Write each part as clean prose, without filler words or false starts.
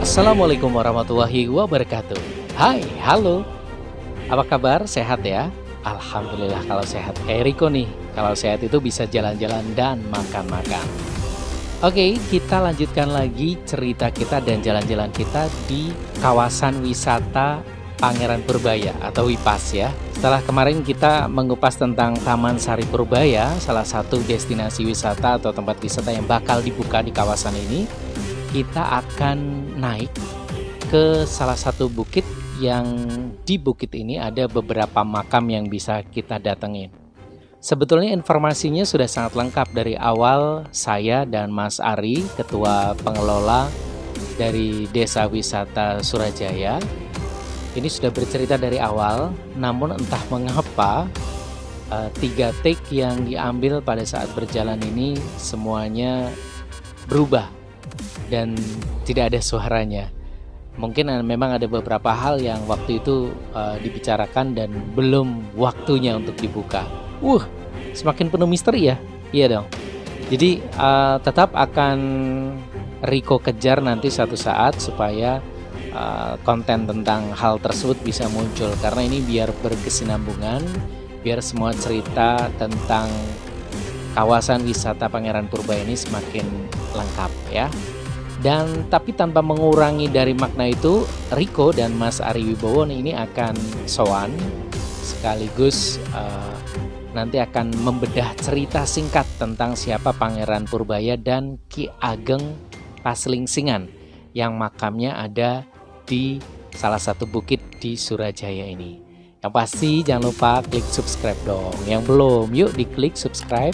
Assalamualaikum warahmatullahi wabarakatuh. Hai, halo. Apa kabar? Sehat ya? Alhamdulillah kalau sehat. Kayak Riko nih, kalau sehat itu bisa jalan-jalan dan makan-makan. Oke, kita lanjutkan lagi cerita kita dan jalan-jalan kita di kawasan wisata Pangeran Purbaya atau Wipas ya. Setelah kemarin kita mengupas tentang Taman Sari Purbaya, salah satu destinasi wisata atau tempat wisata yang bakal dibuka di kawasan ini, kita akan naik ke salah satu bukit yang di bukit ini ada beberapa makam yang bisa kita datengin. Sebetulnya informasinya sudah sangat lengkap dari awal saya dan Mas Ari, ketua pengelola dari Desa Wisata Surajaya. Ini sudah bercerita dari awal, namun entah mengapa 3 take yang diambil pada saat berjalan ini semuanya berubah dan tidak ada suaranya. Mungkin memang ada beberapa hal yang waktu itu dibicarakan dan belum waktunya untuk dibuka. Semakin penuh misteri ya? Iya dong. Jadi tetap akan Riko kejar nanti suatu saat supaya konten tentang hal tersebut bisa muncul. Karena ini biar berkesinambungan, biar semua cerita tentang kawasan wisata Pangeran Purbaya ini semakin lengkap ya. Dan tapi tanpa mengurangi dari makna itu, Riko dan Mas Ari Wibowo ini akan sowan sekaligus nanti akan membedah cerita singkat tentang siapa Pangeran Purbaya dan Ki Ageng Paslingsingan yang makamnya ada di salah satu bukit di Surajaya ini. Yang pasti jangan lupa klik subscribe dong. Yang belum, yuk diklik subscribe.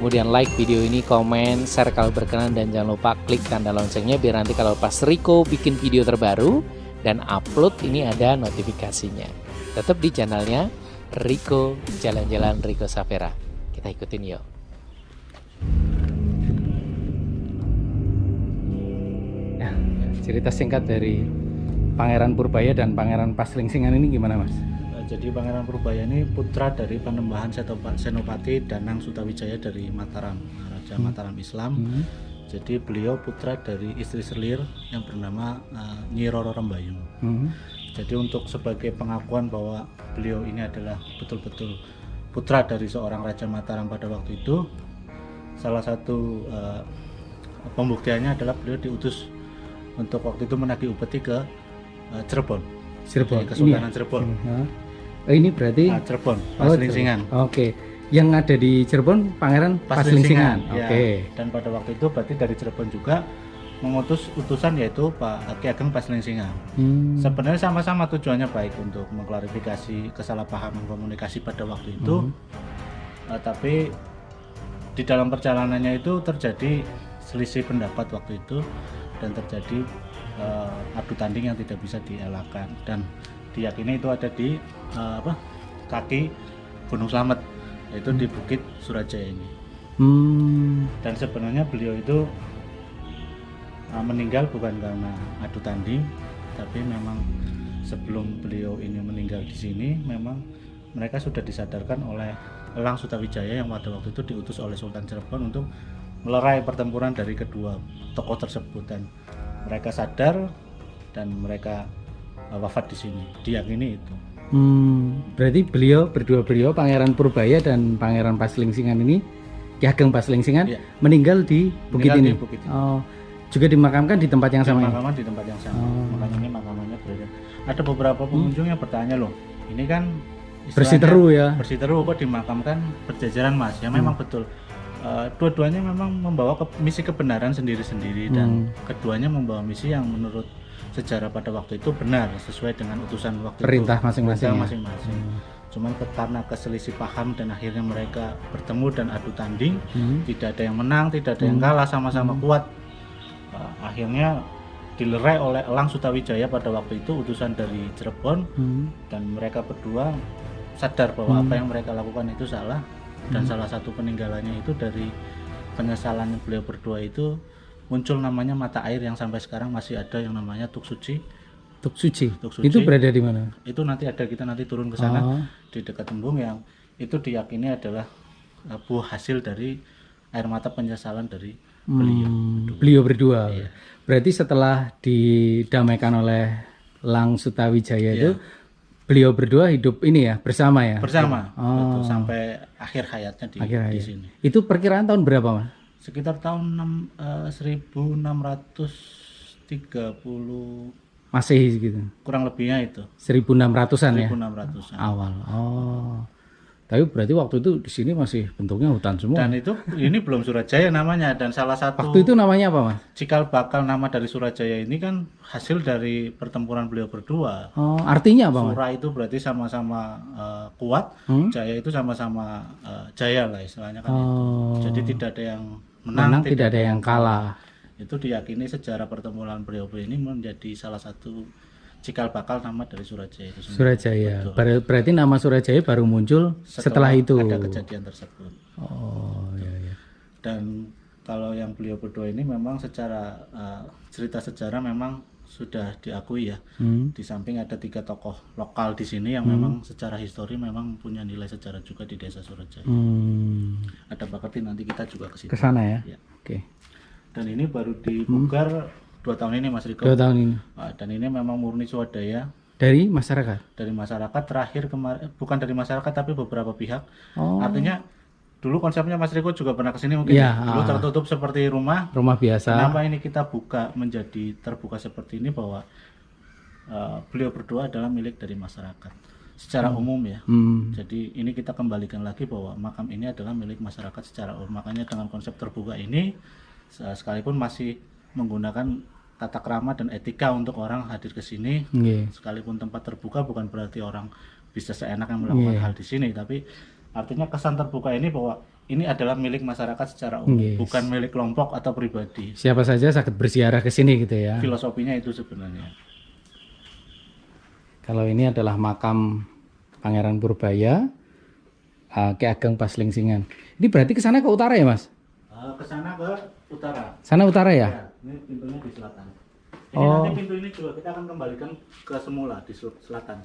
Kemudian like video ini, komen, share kalau berkenan, dan jangan lupa klik tanda loncengnya biar nanti kalau pas Riko bikin video terbaru dan upload ini ada notifikasinya. Tetap di channelnya Riko Jalan-Jalan Riko Safera. Kita ikutin yuk. Nah, cerita singkat dari Pangeran Purbaya dan Pangeran Paslingsingan ini gimana, Mas? Jadi Pangeran Purbaya ini putra dari Panembahan Senopati Danang Sutawijaya dari Mataram, Raja Mataram Islam. Jadi beliau putra dari istri selir yang bernama Nyi Roro Rembayu. Jadi untuk sebagai pengakuan bahwa beliau ini adalah betul-betul putra dari seorang Raja Mataram pada waktu itu, salah satu pembuktiannya adalah beliau diutus untuk waktu itu menagih upeti ke Cirebon, Kesultanan Cirebon. Ini berarti Cirebon, Paslingsingan. Oke. Yang ada di Cirebon Pangeran Paslingsingan. Oke. Dan pada waktu itu berarti dari Cirebon juga mengutus utusan yaitu Pak Ki Ageng Paslingsingan. Sebenarnya sama-sama tujuannya baik untuk mengklarifikasi kesalahpahaman komunikasi pada waktu itu. Tapi di dalam perjalanannya itu terjadi selisih pendapat waktu itu dan terjadi adu tanding yang tidak bisa dielakkan, dan diyakini itu ada di kaki Gunung Slamet, yaitu di Bukit Surajaya ini. Dan sebenarnya beliau itu meninggal bukan karena adu tanding, tapi memang sebelum beliau ini meninggal di sini, memang mereka sudah disadarkan oleh Elang Sutawijaya yang pada waktu itu diutus oleh Sultan Cirebon untuk melerai pertempuran dari kedua tokoh tersebut, dan mereka sadar dan mereka wafat di sini. Diyakini itu. Berarti beliau Pangeran Purbaya dan Pangeran Paslingsingan ini, Ki Ageng Paslingsingan, meninggal di bukit ini. Di bukit ini. Juga dimakamkan di tempat yang sama. Dimakamkan di tempat yang sama. Makanya ini makamannya berada. Ada beberapa pengunjung yang bertanya, loh, ini kan bersiteru ya. Bersiteru kok dimakamkan berjajaran, Mas? Ya memang betul. Dua-duanya memang membawa misi kebenaran sendiri-sendiri, dan keduanya membawa misi yang menurut sejarah pada waktu itu benar sesuai dengan utusan waktu perintah itu. Masing-masing. Cuman karena keselisih paham dan akhirnya mereka bertemu dan adu tanding, tidak ada yang menang, tidak ada yang kalah, sama-sama kuat. Akhirnya dilerai oleh Elang Sutawijaya pada waktu itu, utusan dari Cirebon, dan mereka berdua sadar bahwa apa yang mereka lakukan itu salah. Dan salah satu peninggalannya itu dari penyesalan beliau berdua itu muncul namanya mata air yang sampai sekarang masih ada, yang namanya Tuk Suci. Itu berada di mana? Itu nanti kita nanti turun ke sana di dekat Tembung, yang itu diyakini adalah buah hasil dari air mata penyesalan dari beliau berdua. Iya. berarti setelah didamaikan oleh Lang Sutawijaya itu Iya. beliau berdua hidup ini ya bersama ya? Bersama. Oh. Betul, sampai akhir hayatnya di Akhir-akhir. sini. Itu perkiraan tahun berapa Mas? Sekitar tahun 1630 Masehi gitu. kurang lebihnya itu. 1600-an ya? 1600-an. Awal. Oh. Tapi berarti waktu itu di sini masih bentuknya hutan semua. Dan itu ini belum Surajaya namanya, dan salah satu Waktu itu namanya apa Mas? cikal bakal nama dari Surajaya ini kan hasil dari pertempuran beliau berdua. Oh, artinya apa Mas? Sura itu berarti sama-sama kuat, Jaya itu sama-sama jaya lah istilahnya kan. Oh. Jadi tidak ada yang Menang, tidak ada yang kalah. Itu diyakini sejarah pertempuran beliau ini menjadi salah satu cikal bakal nama dari Surajaya itu sendiri. Surajaya. Betul. Berarti nama Surajaya baru muncul setelah itu. ada kejadian tersebut. Oh, iya iya. Dan kalau yang beliau berdua ini memang secara cerita sejarah memang sudah diakui ya. Di samping ada 3 tokoh lokal di sini yang memang secara histori memang punya nilai sejarah juga di desa Surajaya. Ada Bakerti, nanti kita juga ke situ. Ke sana ya. Ya. Oke. Dan ini baru dipugar 2 tahun ini Mas Riko. 2 tahun ini. Dan ini memang murni swadaya Dari masyarakat. dari masyarakat, terakhir kemarin bukan dari masyarakat tapi beberapa pihak. Oh. Artinya dulu konsepnya Mas Riko juga pernah kesini mungkin. Iya, Dulu tertutup seperti rumah. Rumah biasa. Kenapa ini kita buka menjadi terbuka seperti ini, bahwa beliau berdua adalah milik dari masyarakat secara umum ya. Jadi ini kita kembalikan lagi bahwa makam ini adalah milik masyarakat secara umum. Makanya dengan konsep terbuka ini, sekalipun masih menggunakan tata krama dan etika untuk orang hadir ke sini, Nggih. sekalipun tempat terbuka bukan berarti orang bisa seenaknya melakukan hal di sini, tapi artinya kesan terbuka ini bahwa ini adalah milik masyarakat secara umum, Yes. bukan milik kelompok atau pribadi. Siapa saja sakit berziarah ke sini gitu ya. Filosofinya itu sebenarnya. Kalau ini adalah makam Pangeran Purbaya, Ki Ageng Paslingsingan. Ini berarti ke sana ke utara ya, Mas? Ke sana ke utara. Sana utara ya? Ya, ini pintunya di selatan. Ini Oh. nanti pintu ini juga kita akan kembalikan ke semula di selatan.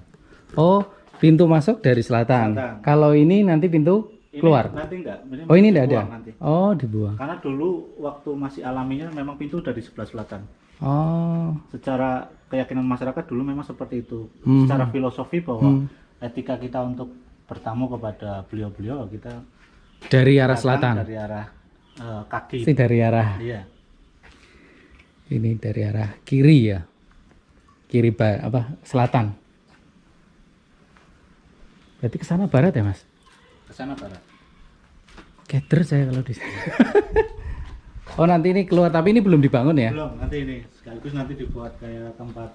Oh, pintu masuk dari selatan. Selatan. Kalau ini nanti pintu Ini keluar. nanti enggak. Oh, ini enggak ada. dibuang nanti. Oh, dibuang. Karena dulu waktu masih alaminya memang pintu dari sebelah selatan. Oh. Secara keyakinan masyarakat dulu memang seperti itu. Secara filosofi bahwa etika kita untuk bertamu kepada beliau-beliau, kita Dari arah datang selatan. dari arah kaki. Ini dari arah Iya. ini dari arah kiri ya. Kiri selatan. Berarti ke sana barat ya, Mas? Ke sana barat. Keder saya kalau di sana. Oh, nanti ini keluar, tapi ini belum dibangun ya? Belum, nanti ini sekaligus nanti dibuat kayak tempat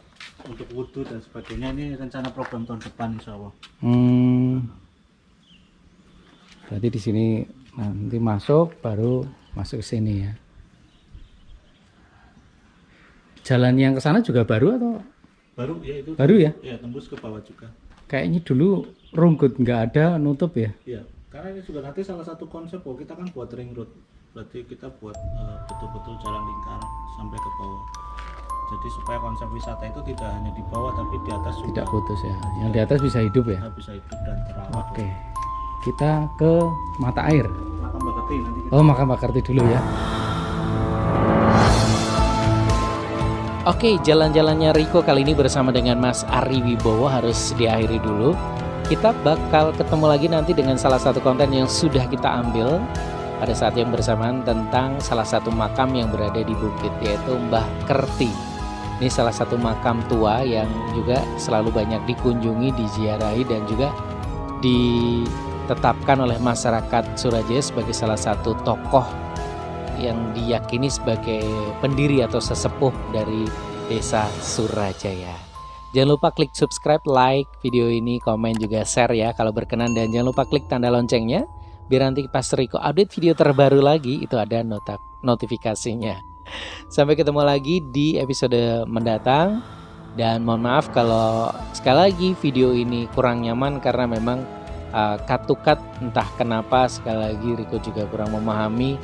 untuk wudhu dan sebagainya. Ini rencana program tahun depan insya Allah. Berarti di sini nanti masuk, baru masuk ke sini ya. Jalan yang ke sana juga baru atau? Baru ya itu. Baru ya? Ya, tembus ke bawah juga. Kayaknya dulu runggut nggak ada, nutup ya? Iya, karena ini juga nanti salah satu konsep bahwa kita kan buat ring road. Berarti kita buat betul-betul jalan lingkar sampai ke bawah. Jadi supaya konsep wisata itu tidak hanya di bawah tapi di atas juga. Tidak putus ya. Yang di atas bisa hidup ya? Bisa hidup dan terawat. Oke. Kita ke mata air. Makam Bakerti nanti kita. Oh, makam Bakerti dulu ya. Oke, jalan-jalannya Riko kali ini bersama dengan Mas Ari Wibowo harus diakhiri dulu. Kita bakal ketemu lagi nanti dengan salah satu konten yang sudah kita ambil pada saat yang bersamaan tentang salah satu makam yang berada di bukit, yaitu Mbah Kerti. Ini salah satu makam tua yang juga selalu banyak dikunjungi, diziarahi, dan juga ditetapkan oleh masyarakat Surajaya sebagai salah satu tokoh yang diyakini sebagai pendiri atau sesepuh dari desa Surajaya. Jangan lupa klik subscribe, like video ini, komen juga share ya kalau berkenan, dan jangan lupa klik tanda loncengnya biar nanti pas Riko update video terbaru lagi itu ada notifikasinya. Sampai ketemu lagi di episode mendatang, dan mohon maaf kalau sekali lagi video ini kurang nyaman karena memang cut to cut, entah kenapa sekali lagi Riko juga kurang memahami.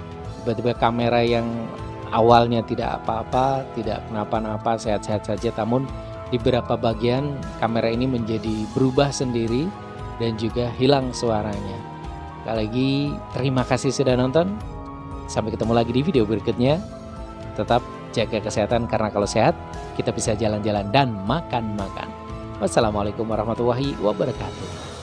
Tiba-tiba kamera yang awalnya tidak apa-apa, tidak kenapa-napa, sehat-sehat saja, namun di beberapa bagian kamera ini menjadi berubah sendiri dan juga hilang suaranya. Sekali lagi terima kasih sudah nonton. Sampai ketemu lagi di video berikutnya. Tetap jaga kesehatan karena kalau sehat kita bisa jalan-jalan dan makan-makan. Wassalamualaikum warahmatullahi wabarakatuh.